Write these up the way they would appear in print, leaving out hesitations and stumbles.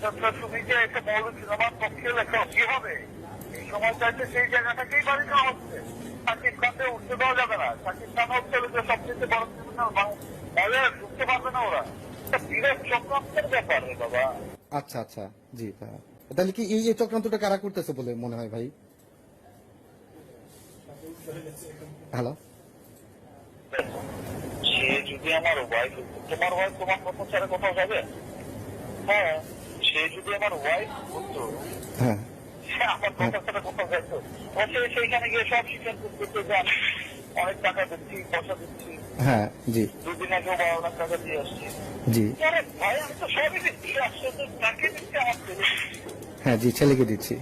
তুমি যে একটা মৌলিক সিনেমার পক্ষে লেখা কি হবে এই সময় চাইতে সেই জায়গাটাকেই বাড়ি দেওয়া হচ্ছে। শাকিব খানকে উঠতে দেওয়া যাবে না। শাকিব খান হচ্ছে যে সবচেয়ে বড় ক্রিমিনাল, তাহলে ঢুকতে পারবে না ওরা। বিরাট চক্রান্তের ব্যাপার রে বাবা। আচ্ছা আচ্ছা, জি। তাহলে কি এই চক্রান্তটা কারা করতেছে বলে মনে হয় ভাই? হ্যালো, সে যদি আমার ওয়াইফ, তোমার ওয়াইফ তোমার কথা ছাড়া কোথাও যাবে? হ্যাঁ, সে যদি আমার ওয়াইফ হতো, হ্যাঁ সে আমার কথা ছাড়া কোথাও যেত? সে সেইখানে গিয়ে সব স্বীকার করতে যে আমি অনেক টাকা দিচ্ছি, পয়সা দিচ্ছি। হ্যাঁ, জি 2 দিন আগেও 12 লাখ টাকা দিয়ে আসছি। জি। আরে ভাই, আমি তো সবই দিচ্ছি, আসলে তাকে দিচ্ছি, আমার ছেলে দিচ্ছি। হ্যাঁ জি, ছেলেকে দিচ্ছি।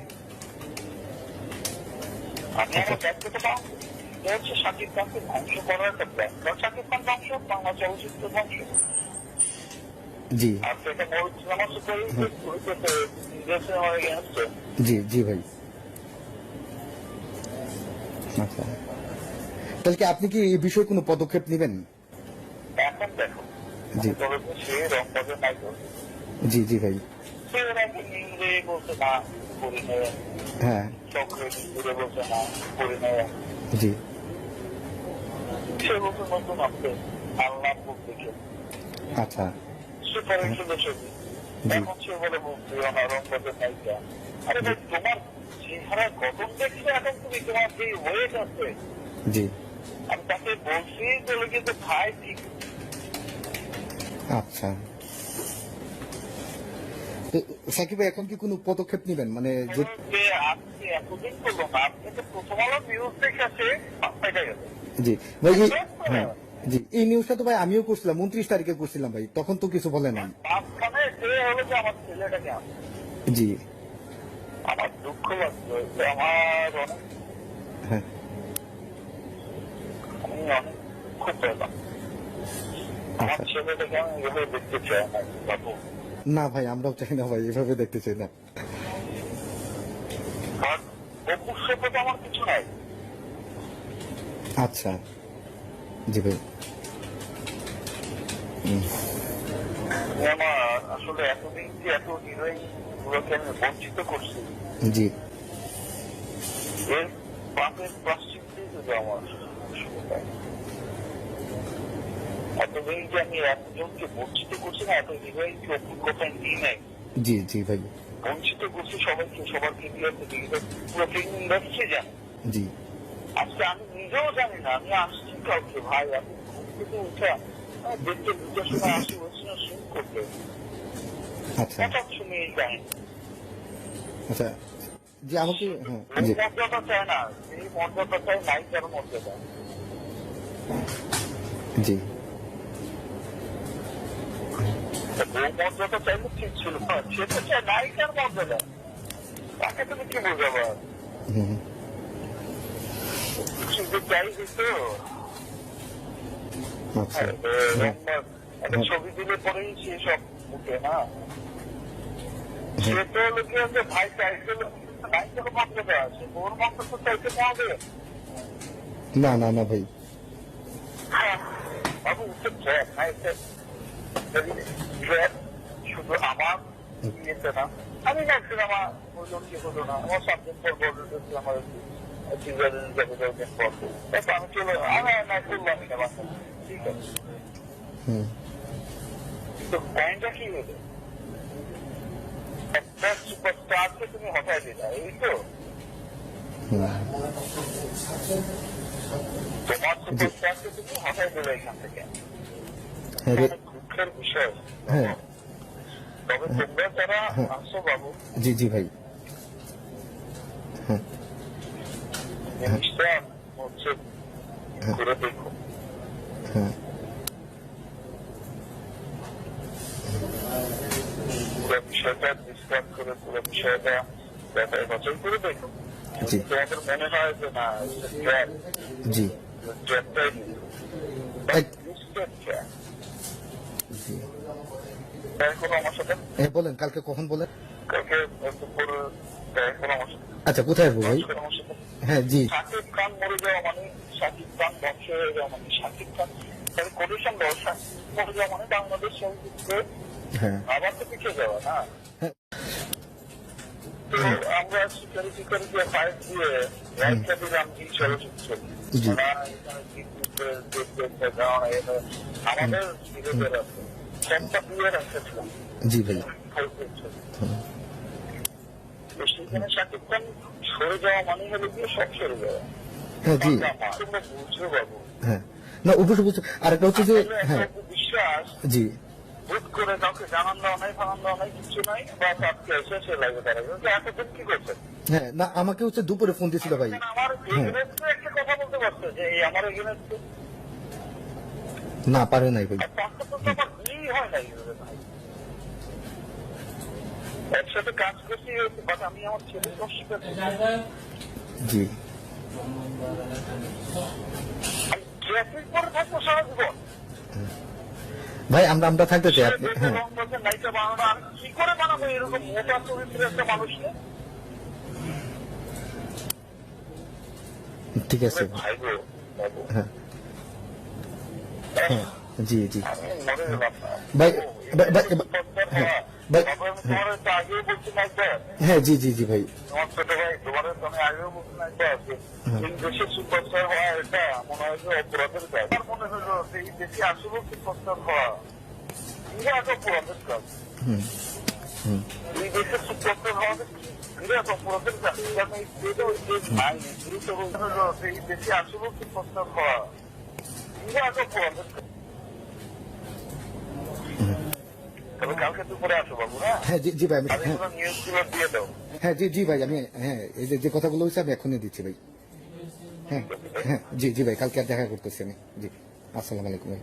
আমি আমার দায়িত্বটা পাবো। এটা হচ্ছে শাকিব খানকে ধ্বংস করার একটা ব্যাখ্যা। শাকিব খান ধ্বংস, বাংলা চলচ্চিত্র ধ্বংস। জি আর সেটা মৌলিক সিনেমা সুপার হয়ে গেছে। জি জি ভাই। আচ্ছা, তাহলে কি আপনি কি এই বিষয়ে কোনো পদক্ষেপ নেবেন? এখন দেখো, জি তবে সে রংবাজে নাই তো, জি জি ভাই। সে ওরাকে নিংড়ে বলছে না করি না, হ্যাঁ চক্রে ঘুরে বলছে না করি না। জি সে বলছে নতুন আসছে আল্লাহ বুক দেখে আচ্ছা সুপার হিসেবে ছবি। এখন সে বলে বলছি আমার রংবাজের নায়িকা। আরে ভাই, তোমার চেহারা গঠন দেখছে, এখন তুমি তোমার যে ওয়েট আছে, জি আমি তাকে বলছি বলে কিন্তু ভাই ঠিক আচ্ছা। তো সাকিব ভাই এখন কি কোনো পদক্ষেপ নেবেন, মানে যে যে আজকে এতদিন করলো না, আপনি তো প্রথম আলো নিউজ দেখেছে পাঁচটা গেছে। জি ভাই হ্যাঁ জি, এই নিউজটা তো ভাই আমিও করছিলাম 29 তারিখে করছিলাম ভাই, তখন তো কিছু বলে নাই। মাঝখানে সে হলো যে আমার ছেলেটাকে আনছে। জি আমার দুঃখ লাগলো যে আমার অনেক, হ্যাঁ আমি অনেক খুব পেলাম। আমার আচ্ছা। ছেলেটাকে আমি এভাবে দেখতে চাই না বাবু। না ভাই, আমরাও চাই না ভাই, এভাবে দেখতে চাই না। কারণ অপুর সাথে তো আমার কিছু নাই। আচ্ছা জি ভাই। আমি আমার আসলে এতদিন যে এত হিরোইন গুলোকে আমি বঞ্চিত করছি, জি এর পাপের প্রাশ্চিত্যই যদি আমার এতদিন যে আমি একজনকে বঞ্চিত করছি না, এত হিরোইনকে অপুর কথায় নিয়ে নেয়, জি জি ভাই। বঞ্চিত করছি সবাইকে, সবার কেরিয়ার থেকে পুরো ফিল্ম ইন্ডাস্ট্রি জানে। জি আজকে আমি নিজেও জানি না, আমি আসছি কাউকে ভাই, আমি ঘুম থেকে উঠে দেখতে 2টার সময় আসি ওয়েস্টার্ন শুট করতে, আচ্ছা হঠাৎ শুনি এই কাহিনী। আচ্ছা জি, আমাকে হ্যাঁ জি মর্যাদা চায় না, এই মর্যাদা চায় নায়িকার মর্যাদা। জি বউ মর্যাদা চাইলে ঠিক ছিল, সে তো চায় নায়িকার মর্যাদা। তাকে তুমি কি বোঝাবো? হুম শুধু চাই দিত আচ্ছা একটা ছবি দিলে পরেই সে সব উঠে না। সে তো লোকে আছে ভাই চাইছিল নায়িকার মর্যাদা আছে, ওর মর্যাদা চাইতে না হবে। না না না ভাই। বাবু উঠে ট্র্যাক না, এটা ট্র্যাক শুধু আমার ইয়েতে না। আমি না সিনেমা হইল কি হলো না, আমার 7 দিন পর বলতে আমার আমি চলো, আমি না করলাম না বাসা, ঠিক আছে। তো পয়েন্টটা কি হলো, একটা সুপারস্টারকে তুমি হটাই দিলা, এই তো তোমার সুপারস্টারকে তুমি হটাই দিলে এখান থেকে। দুঃখের বিষয়। হ্যাঁ তবে তোমরা যারা আসো বাবু, জি জি ভাই। হ্যাঁ জিনিসটা হচ্ছে করে দেখো। হ্যাঁ পুরো বিষয়টা ডিসকাস করে পুরো বিষয়টা যাচাই বাছাই করে দেখো। জি তোমাদের মনে হয় যে না ট্র্যাক, জি ট্র্যাকটাই জি এখন আমার সাথে বলেন, কালকে কখন বলেন? কালকে এখন আমার সাথে আচ্ছা, কোথায় আসবো ভাই? আমার সাথে হ্যাঁ জি শাকিব খান মরে যাওয়া মানে, শাকিব খান ধ্বংস হয়ে যাওয়া মানে, শাকিব খান তাহলে কন্ডিশন দেওয়া, শাকিব মরে যাওয়া মানে বাংলাদেশ চলচ্চিত্রে হ্যাঁ আবার তো পিছিয়ে যাওয়া না। হ্যাঁ তো আমরা শিকারি শিকারি দিয়ে ফাইট দিয়ে রাইটটা দিলাম কি চলচ্চিত্র জি। আমাদের বিরোধের আছে সবটা দিয়ে রাখতেছিলাম জি ভাই। তো সেখানে শাকিব খান সরে যাওয়া মানে হলো গিয়ে সব সরে যাওয়া। হ্যাঁ জি। তোমরা বুঝছো বাবু, হ্যাঁ না অবশ্যই বুঝছো। আর একটা হচ্ছে যে হ্যাঁ বিশ্বাস জি হুট করে কাউকে জানান দেওয়া নাই ফানান দেওয়া নাই কিছু নাই বা তাকে এসে সে লাগবে তারা এতদিন কি করছে। হ্যাঁ না আমাকে হচ্ছে দুপুরে ফোন দিয়েছিল ভাই। আমার এগেনস্টে একটা কথা বলতে পারছে যে এই আমার এগেনস্টে না পারে নাই ভাই। তাকে তো আমার বিয়েই হয় নাই ভাই। একসাথে কাজ করছি বাট আমি আমার ছেলে অস্বীকার করছি। জি ট্রাফিক পরে থাকবো সারা জীবন ভাই আমরা থাকতে চাই আপনি হ্যাঁ নাইটা বানানো আর কি করে বানাবো এরকম মোটা চরিত্রের একটা মানুষকে। ঠিক আছে ভাই গো বাবু হ্যাঁ হ্যাঁ জি জি আমি মরে গেলাম না ভাই হ্যাঁ ভাই তোমার তো আগেও বলছি না একবার হ্যাঁ জি জি জি ভাই তোমার ছোট ভাই তোমার আমি আগেও বলছি না একবার যে এই দেশের সুপারস্টার হওয়া এটা মনে হয় যে অপরাধের কাজ। আমার মনে হলো যে এই দেশে আসলেও সুপারস্টার হওয়া বিরাট অপরাধের কাজ। হুম হুম এই দেশের সুপারস্টার হওয়া বিরাট অপরাধের কাজ। কারণ এই দেশে ওই দেশ নাই তো হলো যে এই দেশে আসলেও সুপারস্টার হওয়া বিরাট অপরাধের কাজ। তবে কালকে দুপুরে আসো বাবু হ্যাঁ হ্যাঁ জি জি ভাই আমি আমি হ্যাঁ কোনো নিউজ গুলো দিয়ে দাও। হ্যাঁ জি জি ভাই আমি হ্যাঁ এই যে কথাগুলো হয়েছে আমি এখনই দিচ্ছি ভাই। হ্যাঁ হ্যাঁ জি জি ভাই কালকে আর দেখা করতেছি আমি জি আসসালামু আলাইকুম ভাই।